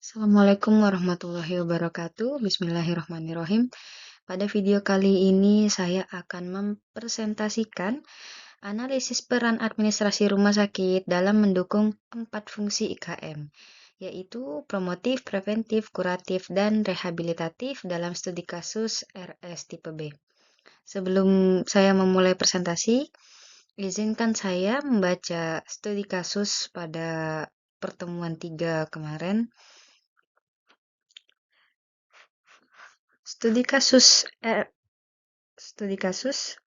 Assalamualaikum warahmatullahi wabarakatuh. Bismillahirrahmanirrahim. Pada video kali ini saya akan mempresentasikan analisis peran administrasi rumah sakit dalam mendukung 4 fungsi IKM, yaitu promotif, preventif, kuratif, dan rehabilitatif dalam studi kasus RS tipe B. Sebelum saya memulai presentasi, izinkan saya membaca studi kasus pada pertemuan 3 kemarin. Studi kasus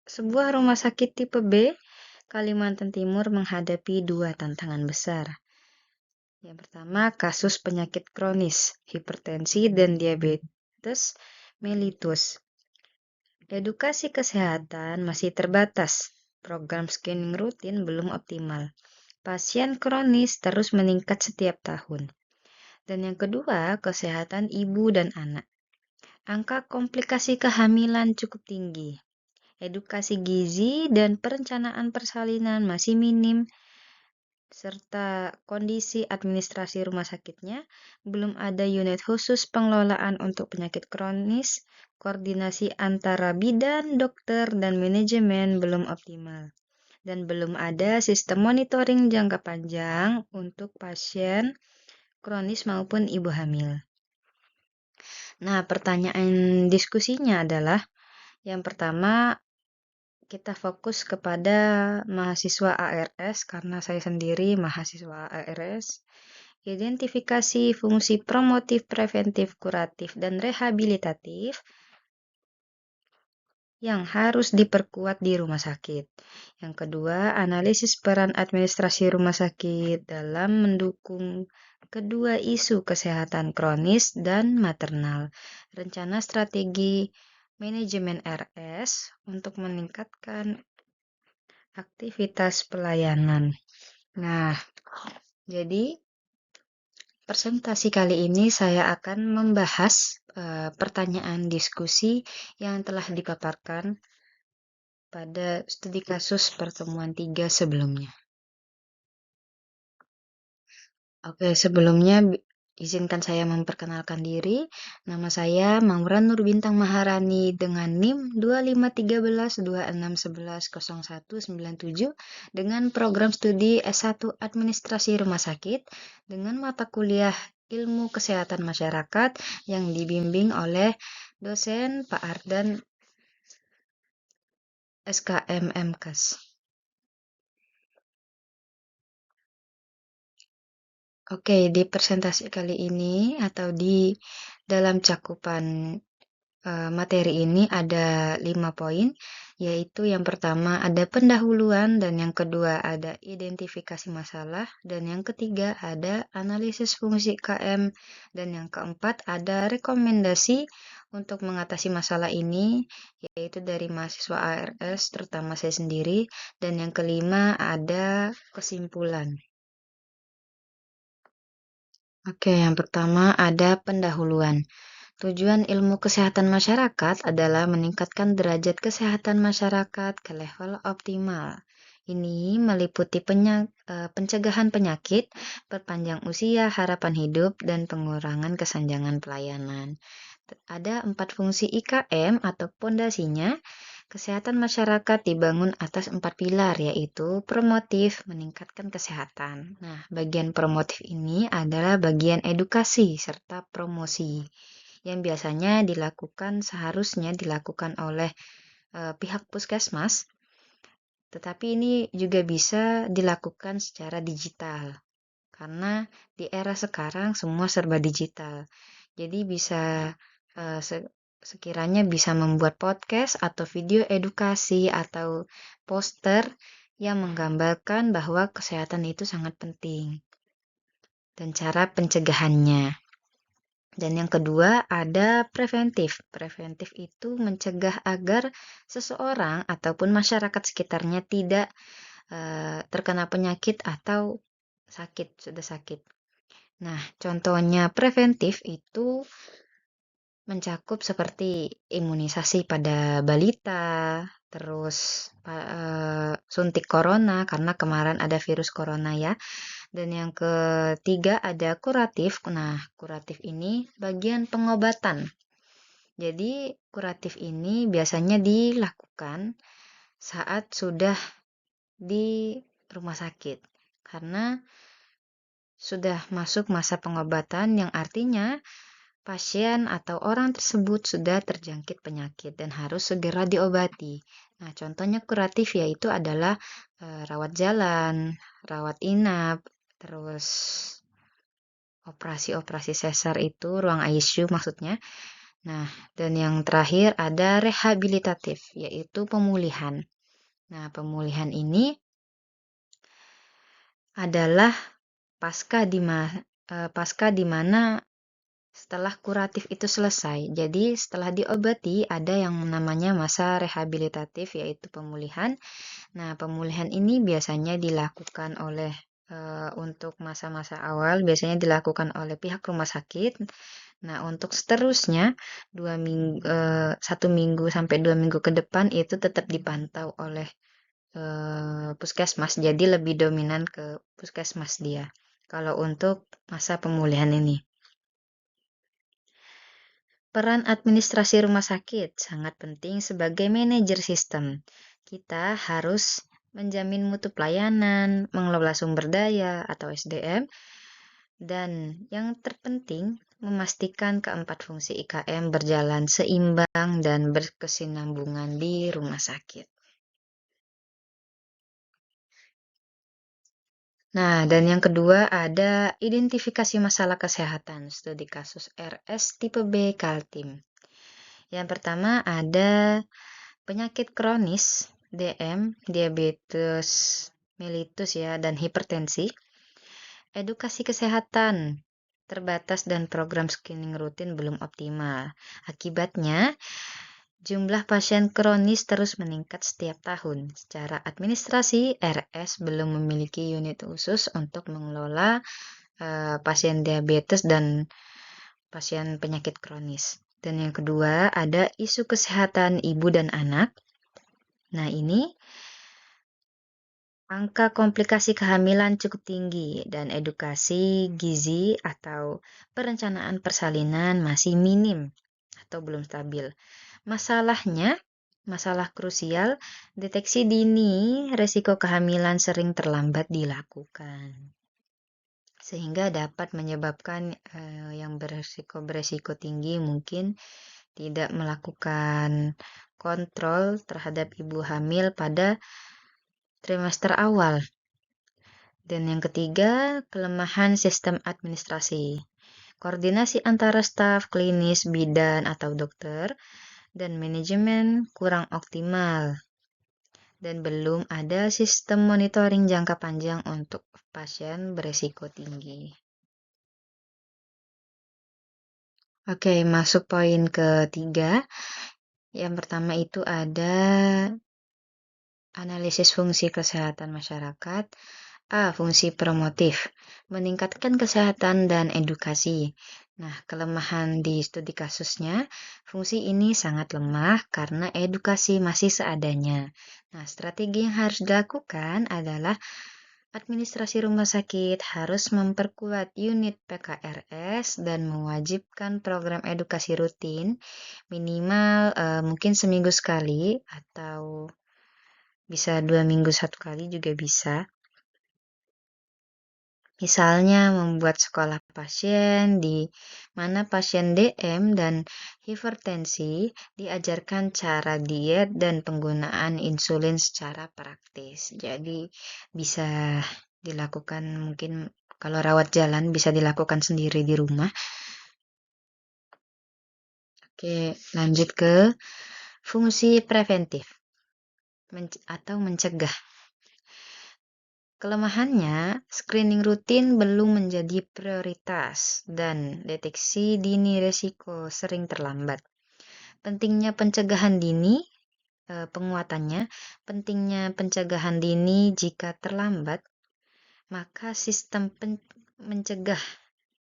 sebuah rumah sakit tipe B Kalimantan Timur menghadapi 2 tantangan besar. Yang pertama, kasus penyakit kronis, hipertensi dan diabetes mellitus. Edukasi kesehatan masih terbatas. Program screening rutin belum optimal. Pasien kronis terus meningkat setiap tahun. Dan yang kedua, kesehatan ibu dan anak. Angka komplikasi kehamilan cukup tinggi. Edukasi gizi dan perencanaan persalinan masih minim, serta kondisi administrasi rumah sakitnya, belum ada unit khusus pengelolaan untuk penyakit kronis, koordinasi antara bidan, dokter, dan manajemen belum optimal, dan belum ada sistem monitoring jangka panjang untuk pasien kronis maupun ibu hamil. Nah, pertanyaan diskusinya adalah, yang pertama, kita fokus kepada mahasiswa ARS karena saya sendiri mahasiswa ARS. Identifikasi fungsi promotif, preventif, kuratif, dan rehabilitatif yang harus diperkuat di rumah sakit. Yang kedua, analisis peran administrasi rumah sakit dalam mendukung kedua isu kesehatan kronis dan maternal. Rencana strategi manajemen RS untuk meningkatkan aktivitas pelayanan. Nah, jadi presentasi kali ini saya akan membahas pertanyaan diskusi yang telah dipaparkan pada studi kasus pertemuan 3 sebelumnya. Oke, sebelumnya izinkan saya memperkenalkan diri. Nama saya Maura Nur Bintang Maharani dengan NIM 251326110197 dengan program studi S1 Administrasi Rumah Sakit dengan mata kuliah Ilmu Kesehatan Masyarakat yang dibimbing oleh dosen Pak Ardan SKM MKes. Oke, di presentasi kali ini atau di dalam cakupan materi ini ada 5 poin, yaitu yang pertama ada pendahuluan, dan yang kedua ada identifikasi masalah, dan yang ketiga ada analisis fungsi KM, dan yang keempat ada rekomendasi untuk mengatasi masalah ini, yaitu dari mahasiswa ARS, terutama saya sendiri, dan yang kelima ada kesimpulan. Oke, yang pertama ada pendahuluan. Tujuan ilmu kesehatan masyarakat adalah meningkatkan derajat kesehatan masyarakat ke level optimal. Ini meliputi pencegahan penyakit, perpanjang usia, harapan hidup, dan pengurangan kesenjangan pelayanan. Ada 4 fungsi IKM atau pondasinya. Kesehatan masyarakat dibangun atas 4 pilar, yaitu promotif, meningkatkan kesehatan. Nah, bagian promotif ini adalah bagian edukasi serta promosi yang biasanya seharusnya dilakukan oleh pihak puskesmas, tetapi ini juga bisa dilakukan secara digital, karena di era sekarang semua serba digital. Jadi bisa sekiranya bisa membuat podcast atau video edukasi atau poster yang menggambarkan bahwa kesehatan itu sangat penting dan cara pencegahannya. Dan yang kedua ada preventif. Preventif itu mencegah agar seseorang ataupun masyarakat sekitarnya tidak terkena penyakit atau sudah sakit. Nah, contohnya preventif itu mencakup seperti imunisasi pada balita, terus suntik corona karena kemarin ada virus corona ya, Dan yang ketiga ada kuratif. Nah, kuratif ini bagian pengobatan. Jadi, kuratif ini biasanya dilakukan saat sudah di rumah sakit. Karena sudah masuk masa pengobatan yang artinya pasien atau orang tersebut sudah terjangkit penyakit dan harus segera diobati. Nah, contohnya kuratif yaitu adalah rawat jalan, rawat inap, terus operasi-operasi sesar itu ruang ICU maksudnya. Nah, dan yang terakhir ada rehabilitatif yaitu pemulihan. Nah, pemulihan ini adalah pasca di mana setelah kuratif itu selesai. Jadi setelah diobati ada yang namanya masa rehabilitatif yaitu pemulihan. Nah, pemulihan ini biasanya dilakukan oleh untuk masa-masa awal biasanya dilakukan oleh pihak rumah sakit. Nah, untuk seterusnya 1 minggu sampai 2 minggu ke depan itu tetap dipantau oleh puskesmas. Jadi lebih dominan ke puskesmas dia. Kalau untuk masa pemulihan ini. Peran administrasi rumah sakit sangat penting sebagai manajer sistem. Kita harus menjamin mutu pelayanan, mengelola sumber daya atau SDM, dan yang terpenting memastikan keempat fungsi IKM berjalan seimbang dan berkesinambungan di rumah sakit. Nah, dan yang kedua ada identifikasi masalah kesehatan, studi kasus RS tipe B Kaltim. Yang pertama ada penyakit kronis, DM, diabetes mellitus ya, dan hipertensi. Edukasi kesehatan terbatas dan program screening rutin belum optimal. Akibatnya, jumlah pasien kronis terus meningkat setiap tahun. Secara administrasi, RS belum memiliki unit khusus untuk mengelola pasien diabetes dan pasien penyakit kronis. Dan yang kedua, ada isu kesehatan ibu dan anak. Nah, ini angka komplikasi kehamilan cukup tinggi dan edukasi gizi atau perencanaan persalinan masih minim atau belum stabil. Masalah krusial, deteksi dini resiko kehamilan sering terlambat dilakukan. Sehingga dapat menyebabkan yang beresiko tinggi mungkin tidak melakukan kontrol terhadap ibu hamil pada trimester awal. Dan yang ketiga, kelemahan sistem administrasi. Koordinasi antara staf klinis, bidan, atau dokter, dan manajemen kurang optimal. Dan belum ada sistem monitoring jangka panjang untuk pasien beresiko tinggi. Oke, masuk poin ketiga. Yang pertama itu ada analisis fungsi kesehatan masyarakat. A. Fungsi promotif, meningkatkan kesehatan dan edukasi. Nah, kelemahan di studi kasusnya, fungsi ini sangat lemah karena edukasi masih seadanya. Nah, strategi yang harus dilakukan adalah administrasi rumah sakit harus memperkuat unit PKRS dan mewajibkan program edukasi rutin minimal mungkin seminggu sekali atau bisa 2 minggu satu kali juga bisa. Misalnya membuat sekolah pasien di mana pasien DM dan hipertensi diajarkan cara diet dan penggunaan insulin secara praktis. Jadi bisa dilakukan mungkin kalau rawat jalan bisa dilakukan sendiri di rumah. Oke, lanjut ke fungsi preventif atau mencegah. Kelemahannya, screening rutin belum menjadi prioritas dan deteksi dini risiko sering terlambat. Pentingnya pencegahan dini, penguatannya, pentingnya pencegahan dini jika terlambat, maka sistem mencegah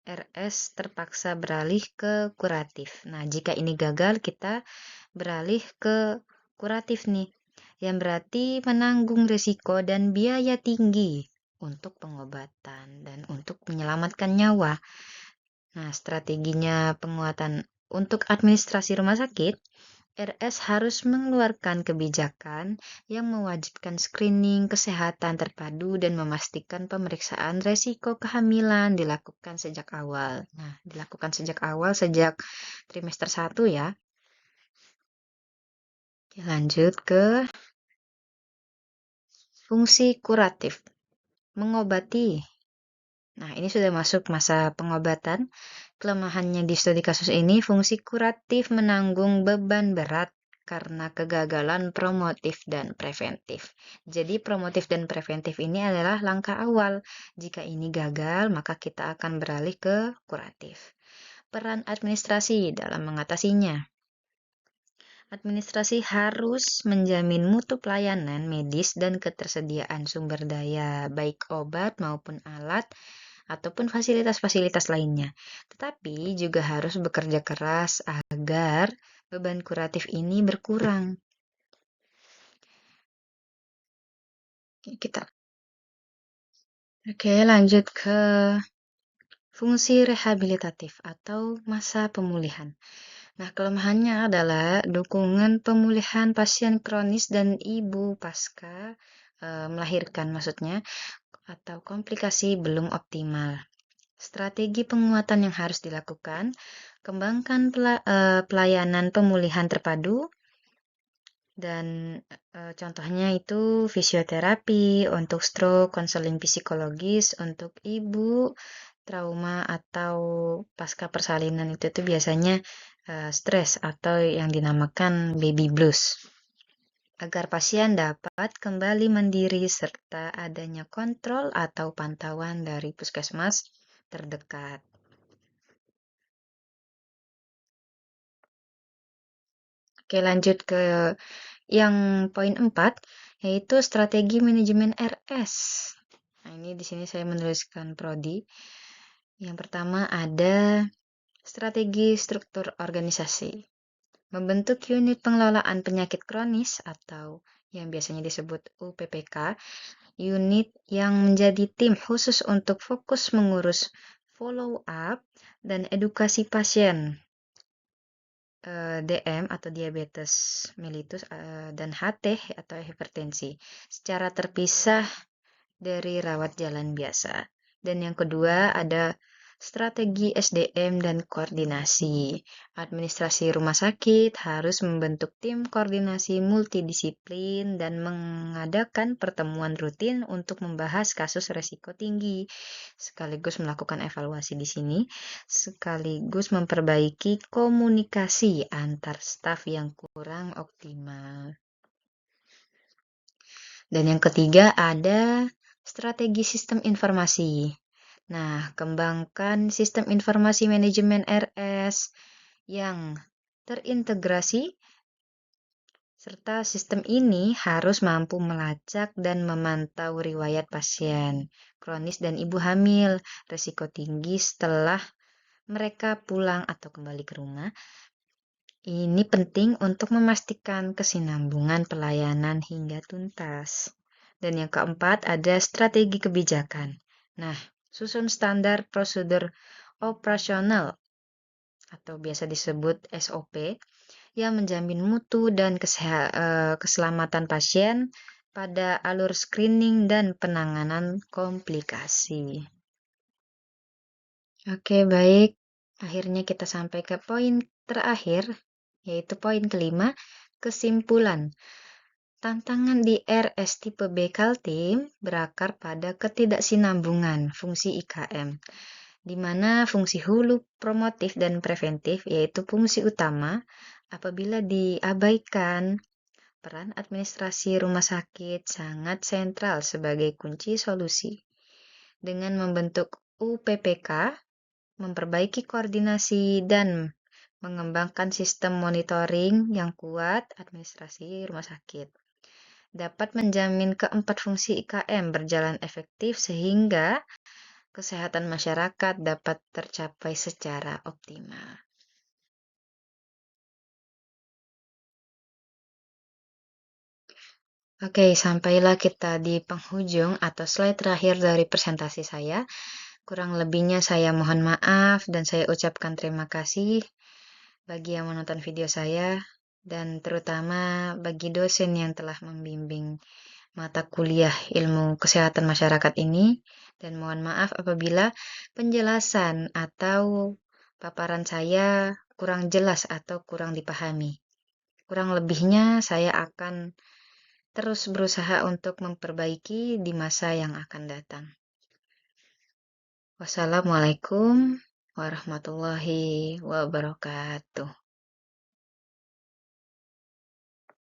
RS terpaksa beralih ke kuratif. Nah, jika ini gagal, kita beralih ke kuratif nih, yang berarti menanggung risiko dan biaya tinggi untuk pengobatan dan untuk menyelamatkan nyawa. Nah, strateginya penguatan untuk administrasi rumah sakit, RS harus mengeluarkan kebijakan yang mewajibkan screening kesehatan terpadu dan memastikan pemeriksaan resiko kehamilan dilakukan sejak awal. Nah, dilakukan sejak awal, sejak trimester 1 ya. Oke, lanjut ke fungsi kuratif, mengobati. Nah, ini sudah masuk masa pengobatan. Kelemahannya di studi kasus ini, fungsi kuratif menanggung beban berat karena kegagalan promotif dan preventif. Jadi promotif dan preventif ini adalah langkah awal. Jika ini gagal, maka kita akan beralih ke kuratif. Peran administrasi dalam mengatasinya. Administrasi harus menjamin mutu pelayanan medis dan ketersediaan sumber daya, baik obat maupun alat, ataupun fasilitas-fasilitas lainnya. Tetapi juga harus bekerja keras agar beban kuratif ini berkurang. Oke, lanjut ke fungsi rehabilitatif atau masa pemulihan. Nah, kelemahannya adalah dukungan pemulihan pasien kronis dan ibu pasca melahirkan maksudnya atau komplikasi belum optimal. Strategi penguatan yang harus dilakukan, kembangkan pelayanan pemulihan terpadu dan contohnya itu fisioterapi untuk stroke, konseling psikologis untuk ibu, trauma atau pasca persalinan itu tuh biasanya stres atau yang dinamakan baby blues. Agar pasien dapat kembali mandiri serta adanya kontrol atau pantauan dari puskesmas terdekat. Oke, lanjut ke yang poin 4, yaitu strategi manajemen RS. Nah, ini di sini saya menuliskan prodi. Yang pertama ada strategi struktur organisasi. Membentuk unit pengelolaan penyakit kronis atau yang biasanya disebut UPPK, unit yang menjadi tim khusus untuk fokus mengurus follow up dan edukasi pasien DM atau diabetes mellitus dan HT atau hipertensi secara terpisah dari rawat jalan biasa. Dan yang kedua ada strategi SDM dan koordinasi. Administrasi rumah sakit harus membentuk tim koordinasi multidisiplin dan mengadakan pertemuan rutin untuk membahas kasus resiko tinggi, sekaligus melakukan evaluasi di sini, sekaligus memperbaiki komunikasi antar staf yang kurang optimal. Dan yang ketiga ada strategi sistem informasi. Nah, kembangkan sistem informasi manajemen RS yang terintegrasi, serta sistem ini harus mampu melacak dan memantau riwayat pasien kronis dan ibu hamil, risiko tinggi setelah mereka pulang atau kembali ke rumah. Ini penting untuk memastikan kesinambungan pelayanan hingga tuntas. Dan yang keempat ada strategi kebijakan. Nah, susun standar prosedur operasional atau biasa disebut SOP yang menjamin mutu dan keselamatan pasien pada alur screening dan penanganan komplikasi. Oke, baik. Akhirnya kita sampai ke poin terakhir, yaitu poin kelima, kesimpulan. Tantangan di RS tipe B Kaltim berakar pada ketidaksinambungan fungsi IKM, di mana fungsi hulu promotif dan preventif, yaitu fungsi utama, apabila diabaikan, peran administrasi rumah sakit sangat sentral sebagai kunci solusi. Dengan membentuk UPPK, memperbaiki koordinasi dan mengembangkan sistem monitoring yang kuat administrasi rumah sakit dapat menjamin keempat fungsi IKM berjalan efektif sehingga kesehatan masyarakat dapat tercapai secara optimal. Oke, sampailah kita di penghujung atau slide terakhir dari presentasi saya. Kurang lebihnya saya mohon maaf dan saya ucapkan terima kasih bagi yang menonton video saya dan terutama bagi dosen yang telah membimbing mata kuliah ilmu kesehatan masyarakat ini. Dan mohon maaf apabila penjelasan atau paparan saya kurang jelas atau kurang dipahami. Kurang lebihnya saya akan terus berusaha untuk memperbaiki di masa yang akan datang. Wassalamualaikum warahmatullahi wabarakatuh.